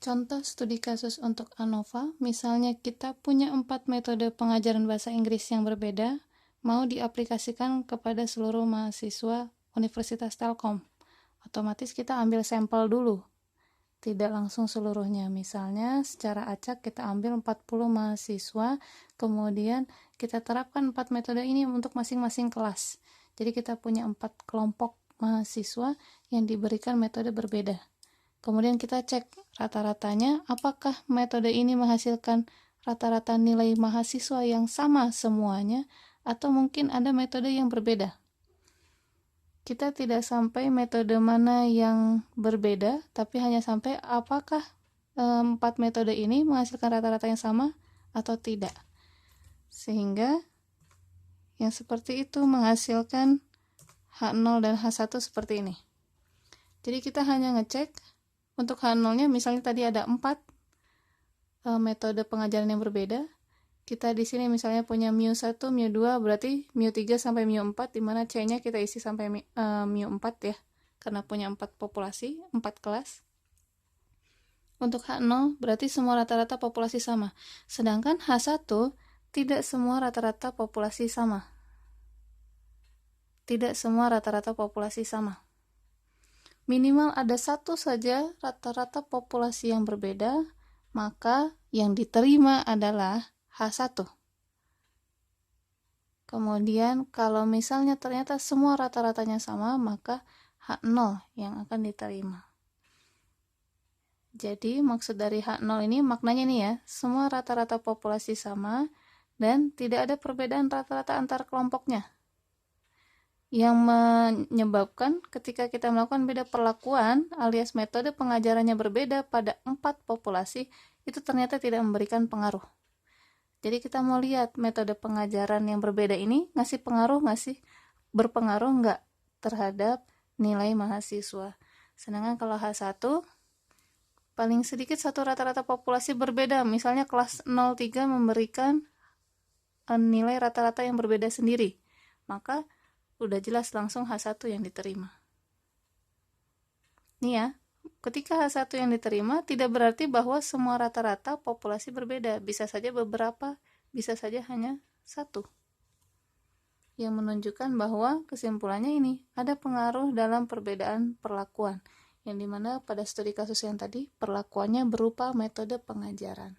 Contoh studi kasus untuk ANOVA, misalnya kita punya 4 metode pengajaran bahasa Inggris yang berbeda, mau diaplikasikan kepada seluruh mahasiswa Universitas Telkom. Otomatis kita ambil sampel dulu, tidak langsung seluruhnya. Misalnya secara acak kita ambil 40 mahasiswa, kemudian kita terapkan 4 metode ini untuk masing-masing kelas. Jadi kita punya 4 kelompok mahasiswa yang diberikan metode berbeda. Kemudian kita cek rata-ratanya, apakah metode ini menghasilkan rata-rata nilai mahasiswa yang sama semuanya, atau mungkin ada metode yang berbeda. Kita tidak sampai metode mana yang berbeda, tapi hanya sampai apakah 4 metode ini menghasilkan rata-rata yang sama atau tidak. Sehingga yang seperti itu menghasilkan H0 dan H1 seperti ini. Jadi kita hanya ngecek untuk H0-nya, misalnya tadi ada 4 metode pengajaran yang berbeda. Kita di sini misalnya punya mu1, mu2, berarti mu3 sampai mu4, di mana C-nya kita isi sampai mu4 ya, karena punya 4 populasi, 4 kelas. Untuk H0 berarti semua rata-rata populasi sama. Sedangkan H1 tidak semua rata-rata populasi sama. Tidak semua rata-rata populasi sama. Minimal ada satu saja rata-rata populasi yang berbeda, maka yang diterima adalah H1. Kemudian kalau misalnya ternyata semua rata-ratanya sama, maka H0 yang akan diterima. Jadi maksud dari H0 ini maknanya nih ya, semua rata-rata populasi sama dan tidak ada perbedaan rata-rata antar kelompoknya. Yang menyebabkan ketika kita melakukan beda perlakuan alias metode pengajarannya berbeda pada 4 populasi, itu ternyata tidak memberikan pengaruh. Jadi kita mau lihat metode pengajaran yang berbeda ini ngasih pengaruh nggak sih? Berpengaruh nggak terhadap nilai mahasiswa? Sedangkan kalau H1 paling sedikit satu rata-rata populasi berbeda, misalnya kelas 03 memberikan nilai rata-rata yang berbeda sendiri, maka udah jelas langsung H1 yang diterima. Nih ya, ketika H1 yang diterima tidak berarti bahwa semua rata-rata populasi berbeda, bisa saja beberapa, bisa saja hanya satu. Yang menunjukkan bahwa kesimpulannya ini ada pengaruh dalam perbedaan perlakuan, yang dimana pada studi kasus yang tadi perlakuannya berupa metode pengajaran.